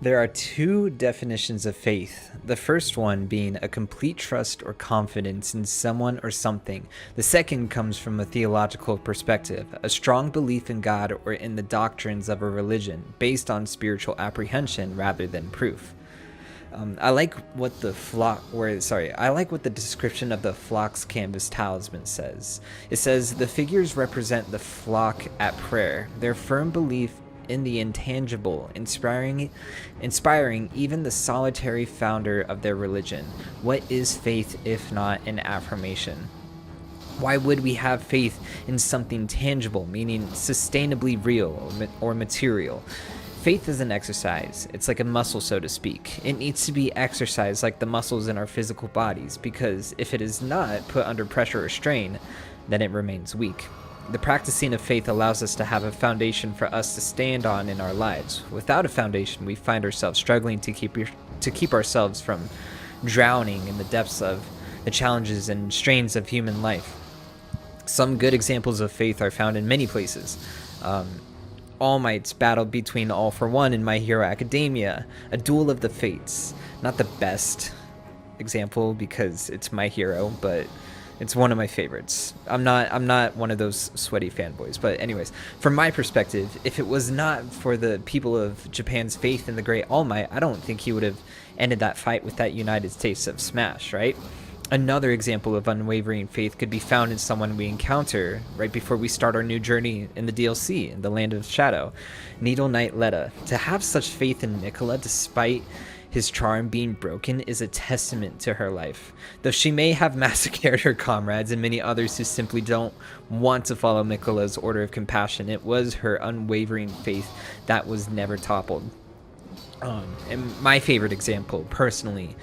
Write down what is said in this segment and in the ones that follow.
There are two definitions of faith. The first one being a complete trust or confidence in someone or something. The second comes from a theological perspective, a strong belief in God or in the doctrines of a religion, based on spiritual apprehension rather than proof. I like what the description of the flock's canvas talisman says. It says the figures represent the flock at prayer. Their firm belief in the intangible, inspiring even the solitary founder of their religion. What is faith if not an affirmation? Why would we have faith in something tangible, meaning sustainably real or material? Faith is an exercise. It's like a muscle, so to speak. It needs to be exercised like the muscles in our physical bodies, because if it is not put under pressure or strain, then it remains weak. The practicing of faith allows us to have a foundation for us to stand on in our lives. Without a foundation, we find ourselves struggling to keep ourselves from drowning in the depths of the challenges and strains of human life. Some good examples of faith are found in many places. All Might's battle between All for One and My Hero Academia, a duel of the fates. Not the best example because it's My Hero, but it's one of my favorites. I'm not one of those sweaty fanboys, but anyways, from my perspective, if it was not for the people of Japan's faith in the Great All Might, I don't think he would have ended that fight with that United States of Smash, right? Another example of unwavering faith could be found in someone we encounter right before we start our new journey in the DLC, in the Land of Shadow, Needle Knight Letta. To have such faith in Nicola despite his charm being broken is a testament to her life. Though she may have massacred her comrades and many others who simply don't want to follow Nicola's order of compassion, it was her unwavering faith that was never toppled. And my favorite example, personally,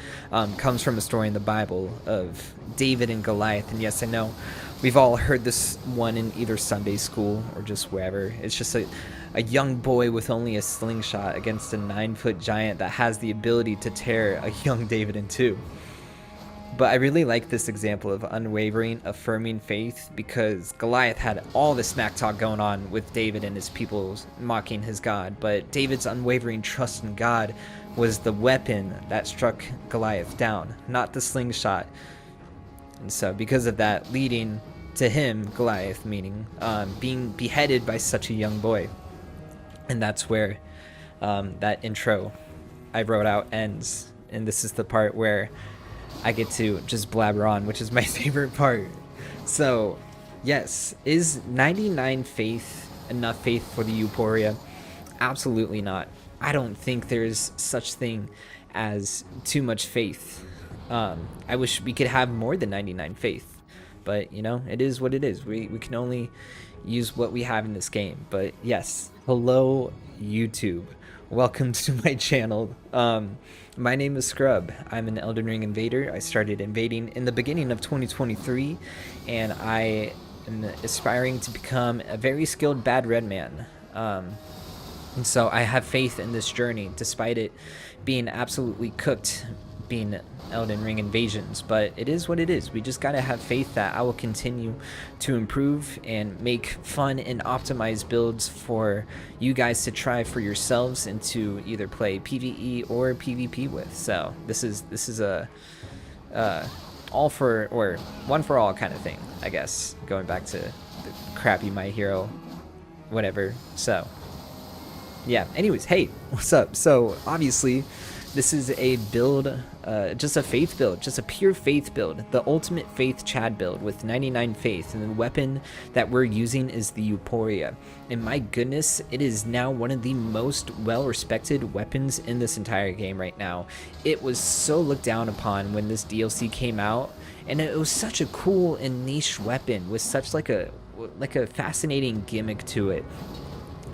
comes from a story in the Bible of David and Goliath. And yes, I know we've all heard this one in either Sunday school or just wherever. It's just a young boy with only a slingshot against a 9-foot giant that has the ability to tear a young David in two. But I really like this example of unwavering, affirming faith because Goliath had all the smack talk going on with David and his people mocking his God. But David's unwavering trust in God was the weapon that struck Goliath down, not the slingshot. And so because of that, leading to him, Goliath, meaning being beheaded by such a young boy. And that's where that intro I wrote out ends. And this is the part where I get to just blabber on, which is my favorite part. So, yes, is 99 faith enough faith for the Euporia? Absolutely not. I don't think there's such thing as too much faith. I wish we could have more than 99 faith, but you know, it is what it is. We can only use what we have in this game. But yes, hello YouTube. Welcome to my channel. My name is Scrub. I'm an Elden Ring invader. I started invading in the beginning of 2023, and I am aspiring to become a very skilled bad red man. And so I have faith in this journey, despite it being absolutely cooked, being Elden Ring invasions. But it is what it is. We just gotta have faith that I will continue to improve and make fun and optimized builds for you guys to try for yourselves and to either play PvE or PvP with. So this is a all for, or one for all kind of thing, I guess, going back to the crappy My Hero whatever. So yeah, anyways, hey, what's up? So obviously this is a build, just a faith build, just a pure faith build, the ultimate faith Chad build with 99 faith, and the weapon that we're using is the Euporia. And my goodness, it is now one of the most well-respected weapons in this entire game right now. It was so looked down upon when this DLC came out, and it was such a cool and niche weapon with such like a fascinating gimmick to it.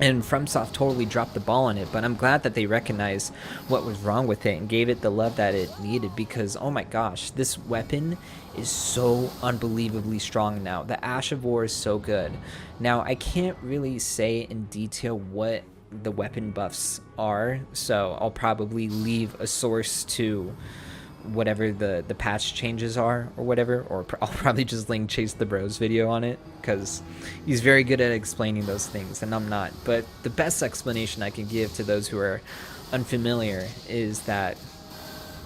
And FromSoft totally dropped the ball on it, but I'm glad that they recognized what was wrong with it and gave it the love that it needed, because oh my gosh, this weapon is so unbelievably strong now. The Ash of War is so good. Now, I can't really say in detail what the weapon buffs are, so I'll probably leave a source to whatever the patch changes are or whatever, or I'll probably just link Chase the Bros video on it because he's very good at explaining those things and I'm not. But the best explanation I can give to those who are unfamiliar is that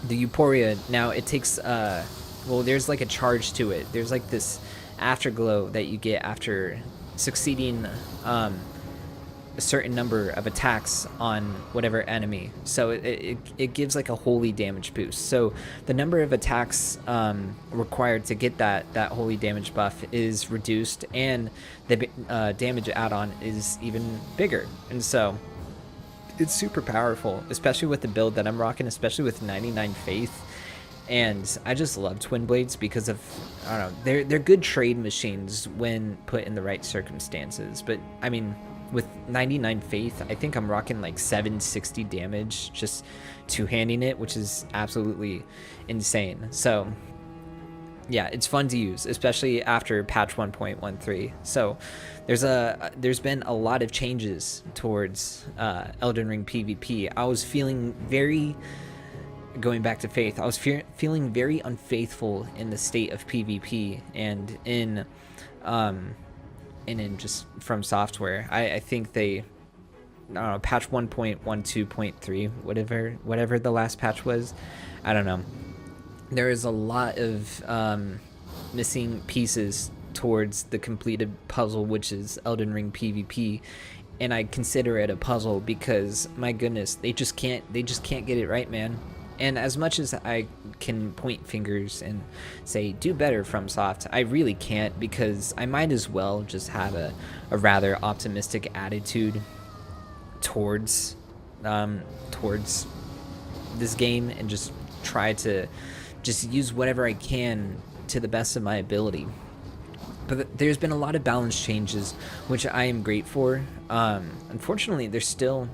the Euporia, now it takes well, there's like a charge to it. There's like this afterglow that you get after succeeding a certain number of attacks on whatever enemy. So it gives like a holy damage boost. So the number of attacks required to get that holy damage buff is reduced, and the damage add-on is even bigger. And so it's super powerful, especially with the build that I'm rocking, especially with 99 faith. And I just love Twin Blades because of, I don't know, they're good trade machines when put in the right circumstances. But I mean, with 99 faith, I think I'm rocking like 760 damage just two-handing it, which is absolutely insane. So yeah, it's fun to use, especially after patch 1.13. So there's been a lot of changes towards Elden Ring PvP. I was feeling very, going back to faith, I was feeling very unfaithful in the state of PvP and in just From Software. I think they, I don't know, patch 1.12.3, whatever the last patch was, I don't know. There is a lot of missing pieces towards the completed puzzle, which is Elden Ring PvP, and I consider it a puzzle because my goodness, they just can't get it right, man. And as much as I can point fingers and say, do better, FromSoft, I really can't, because I might as well just have a rather optimistic attitude towards this game and just try to just use whatever I can to the best of my ability. But there's been a lot of balance changes, which I am great for. Unfortunately, there's still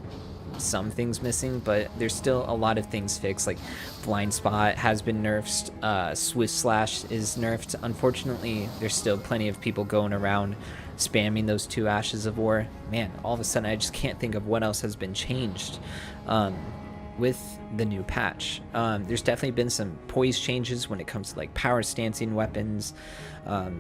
some things missing, but there's still a lot of things fixed. Like Blind Spot has been nerfed, Swift Slash is nerfed. Unfortunately, there's still plenty of people going around spamming those 2 Ashes of War. Man, all of a sudden I just can't think of what else has been changed with the new patch. There's definitely been some poise changes when it comes to like power stancing weapons.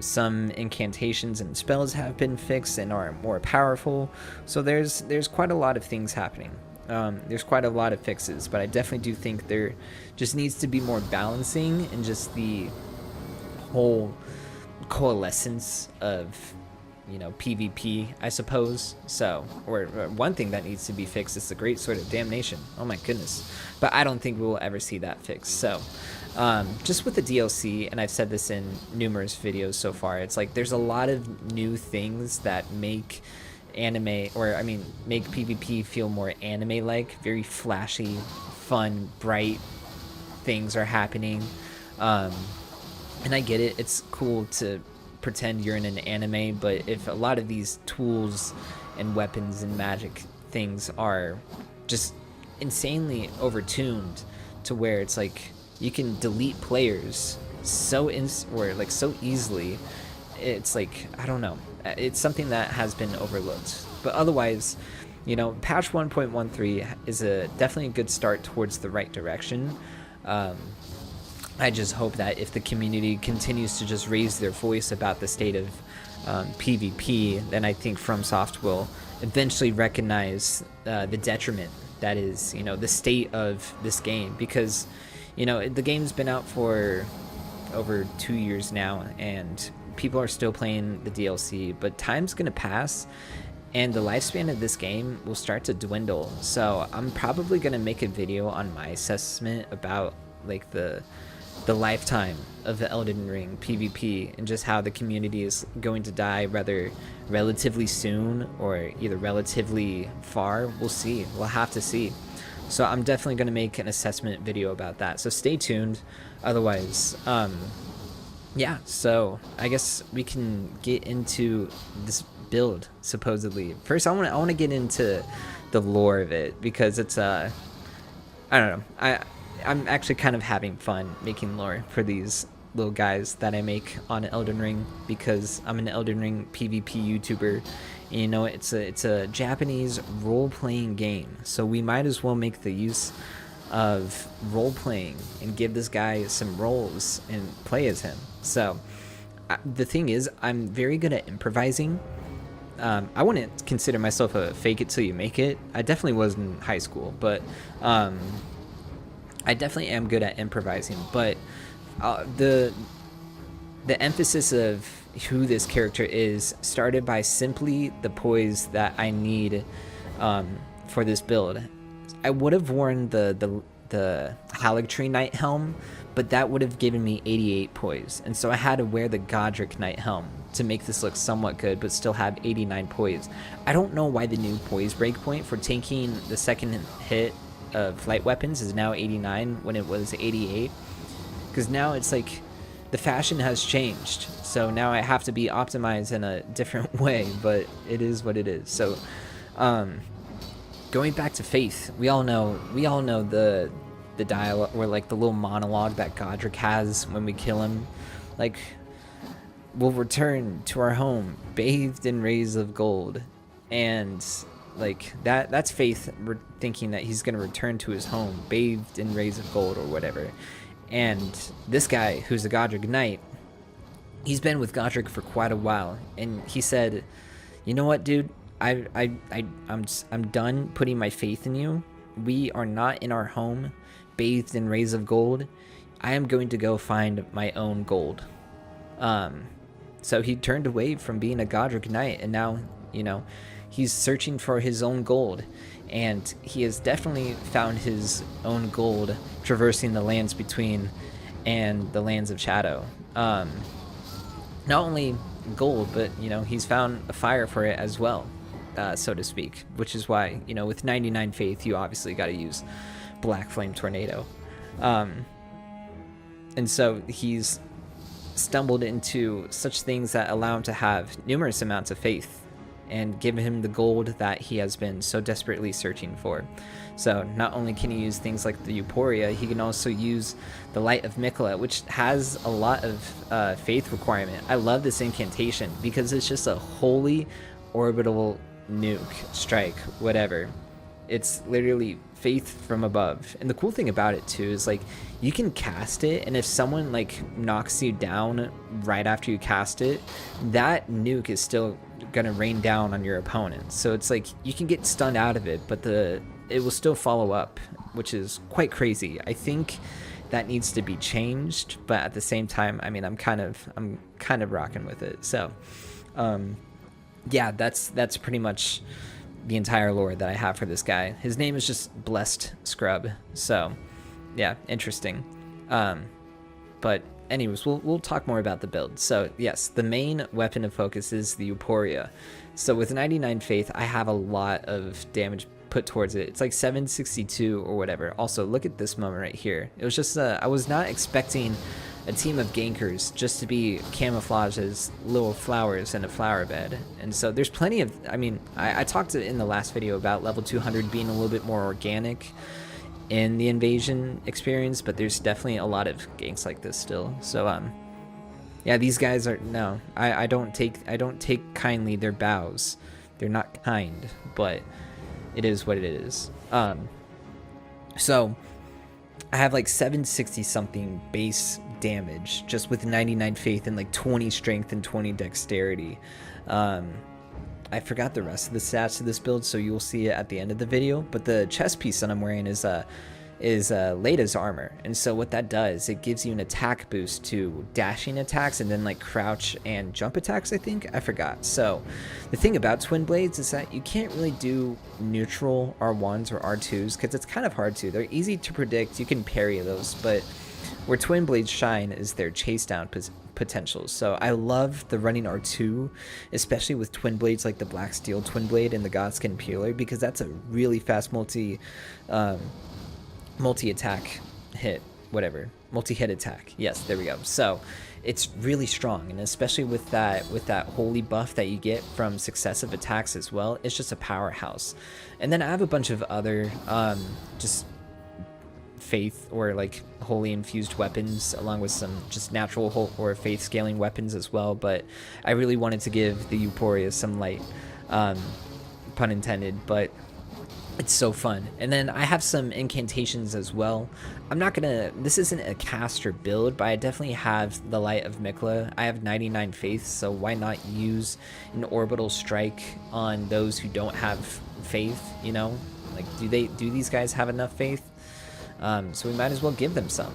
Some incantations and spells have been fixed and are more powerful. So there's quite a lot of things happening. There's quite a lot of fixes, but I definitely do think there just needs to be more balancing and just the whole coalescence of, you know, PvP, I suppose. So, or one thing that needs to be fixed is the Great Sword of Damnation. Oh my goodness. But I don't think we will ever see that fixed. So, just with the DLC, and I've said this in numerous videos so far, it's like there's a lot of new things that make anime, or I mean, make PvP feel more anime-like. Very flashy, fun, bright things are happening. And I get it. It's cool to pretend you're in an anime, but if a lot of these tools and weapons and magic things are just insanely overtuned to where it's like you can delete players so easily, it's like, I don't know, it's something that has been overlooked. But otherwise, you know, patch 1.13 is definitely a good start towards the right direction. I just hope that if the community continues to just raise their voice about the state of PvP, then I think FromSoft will eventually recognize the detriment that is, you know, the state of this game. Because, you know, the game's been out for over 2 years now, and people are still playing the DLC, but time's gonna pass, and the lifespan of this game will start to dwindle. So I'm probably gonna make a video on my assessment about like the lifetime of the Elden Ring PvP and just how the community is going to die, whether relatively soon or either relatively far. We'll see. We'll have to see. So I'm definitely going to make an assessment video about that. So stay tuned. Otherwise, yeah, so I guess we can get into this build, supposedly. First, I want to get into the lore of it, because it's I don't know. I'm actually kind of having fun making lore for these little guys that I make on Elden Ring, because I'm an Elden Ring PvP YouTuber. And, you know, it's a Japanese role-playing game, so we might as well make the use of role playing and give this guy some roles and play as him. So the thing is, I'm very good at improvising. I wouldn't consider myself a fake it till you make it. I definitely was in high school, but I definitely am good at improvising. But the emphasis of who this character is started by simply the poise that I need for this build. I would have worn the Haligtree Knight helm, but that would have given me 88 poise, and so I had to wear the Godric Knight helm to make this look somewhat good, but still have 89 poise. I don't know why the new poise breakpoint for tanking the second hit of light weapons is now 89 when it was 88, because now it's like the fashion has changed, so now I have to be optimized in a different way, but it is what it is. So going back to Faith, we all know the dialogue, or like the little monologue that Godric has when we kill him, like, we'll return to our home bathed in rays of gold, and like that's Faith thinking that he's going to return to his home bathed in rays of gold or whatever. And this guy, who's a Godric Knight, he's been with Godric for quite a while, and he said, you know what, dude, I'm done putting my faith in you. We are not in our home bathed in rays of gold. I am going to go find my own gold. So he turned away from being a Godric Knight, and now, you know, he's searching for his own gold, and he has definitely found his own gold traversing the lands between and the lands of shadow. Not only gold, but, you know, he's found a fire for it as well, so to speak, which is why, you know, with 99 faith, you obviously got to use Black Flame Tornado. And so he's stumbled into such things that allow him to have numerous amounts of faith and give him the gold that he has been so desperately searching for. So not only can he use things like the Euporia, he can also use the Light of Mikla, which has a lot of faith requirement. I love this incantation because it's just a holy orbital nuke, strike, whatever. It's literally faith from above. And the cool thing about it too is, like, you can cast it, and if someone like knocks you down right after you cast it, that nuke is still gonna rain down on your opponent. So it's like you can get stunned out of it, but it will still follow up, which is quite crazy. I think that needs to be changed, but at the same time, I mean, I'm kind of rocking with it. So yeah, that's pretty much the entire lore that I have for this guy. His name is just Blessed Scrub. So yeah, interesting. But anyways, we'll talk more about the build. So yes, the main weapon of focus is the Euporia. So with 99 faith, I have a lot of damage put towards it. It's like 762 or whatever. Also, look at this moment right here. It was just I was not expecting a team of gankers just to be camouflaged as little flowers in a flower bed. And so there's plenty of, I mean, I talked in the last video about level 200 being a little bit more organic in the invasion experience, but there's definitely a lot of ganks like this still. So yeah, these guys are, no, I don't take kindly their bows. They're not kind, but it is what it is. So I have like 760 something base damage just with 99 faith and like 20 strength and 20 dexterity. I forgot the rest of the stats of this build, so you'll see it at the end of the video, but the chest piece that I'm wearing is Leda's armor, and so what that does, it gives you an attack boost to dashing attacks and then like crouch and jump attacks, I think. I forgot. So the thing about Twin Blades is that you can't really do neutral R1s or R2s because it's kind of hard to. They're easy to predict, you can parry those, but where Twin Blades shine is their chase down potentials. So I love the running R2, especially with Twin Blades like the Black Steel Twin Blade and the Godskin Peeler, because that's a really fast multi-attack hit, whatever, multi-hit attack. Yes, there we go. So it's really strong, and especially with that holy buff that you get from successive attacks as well, it's just a powerhouse. And then I have a bunch of other just faith or like holy infused weapons, along with some just natural or faith scaling weapons as well, but I really wanted to give the Euporia some light, pun intended. But It's so fun. And then I have some incantations as well. I'm not gonna, this isn't a caster build, but I definitely have the Light of Mikla. I have 99 faith, so why not use an orbital strike on those who don't have faith, you know? Like, do these guys have enough faith? So we might as well give them some.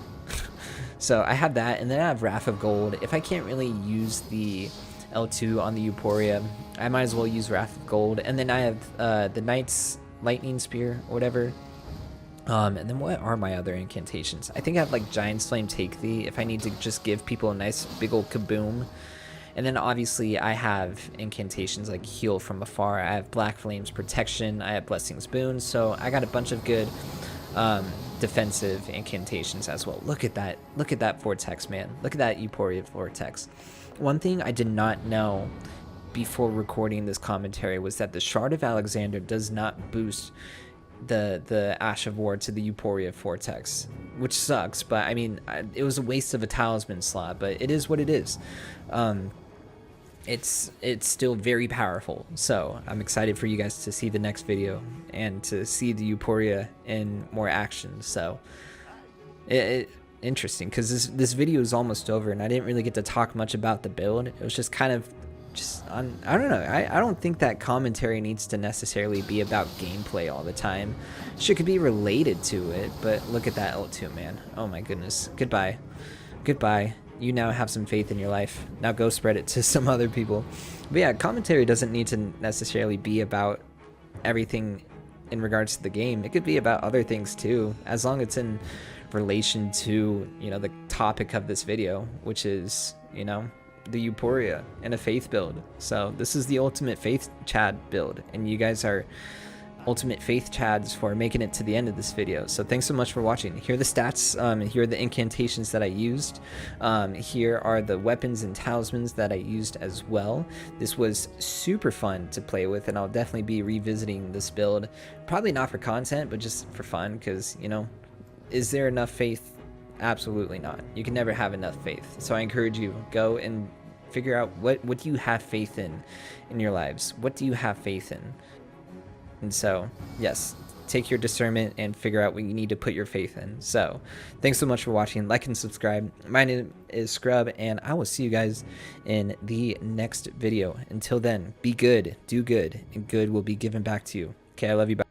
So I have that, and then I have Wrath of Gold. If I can't really use the L2 on the Euporia, I might as well use Wrath of Gold. And then I have the Knight's Lightning Spear or whatever. And then what are my other incantations? I think I have like Giant's Flame Take Thee if I need to just give people a nice big old kaboom. And then obviously I have incantations like Heal from Afar. I have Black Flames Protection. I have Blessings Boon. So I got a bunch of good defensive incantations as well. Look at that. Look at that Vortex, man. Look at that Euporia Vortex. One thing I did not know before recording this commentary was that the Shard of Alexander does not boost the Ash of War to the Euporia Vortex, which sucks, but I mean, it was a waste of a talisman slot, but it is what it is. It's still very powerful, so I'm excited for you guys to see the next video and to see the Euporia in more action. So interesting, because this video is almost over and I didn't really get to talk much about the build. It was just kind of I don't know. I don't think that commentary needs to necessarily be about gameplay all the time. Shit could be related to it, but look at that L2, man. Oh my goodness. Goodbye. Goodbye. You now have some faith in your life. Now go spread it to some other people. But yeah, commentary doesn't need to necessarily be about everything in regards to the game. It could be about other things too, as long as it's in relation to, you know, the topic of this video, which is, you know, the Euporia and a faith build. So this is the ultimate faith Chad build, and you guys are ultimate faith Chads for making it to the end of this video. So thanks so much for watching. Here are the stats, here are the incantations that I used, here are the weapons and talismans that I used as well. This was super fun to play with, and I'll definitely be revisiting this build, probably not for content, but just for fun, because, you know, is there enough faith? Absolutely not. You can never have enough faith. So I encourage you, go and figure out what do you have faith in your lives. What do you have faith in? And so, yes, take your discernment and figure out what you need to put your faith in. So, thanks so much for watching. Like and subscribe. My name is Scrub, and I will see you guys in the next video. Until then, be good, do good, and good will be given back to you. Okay, I love you. Bye.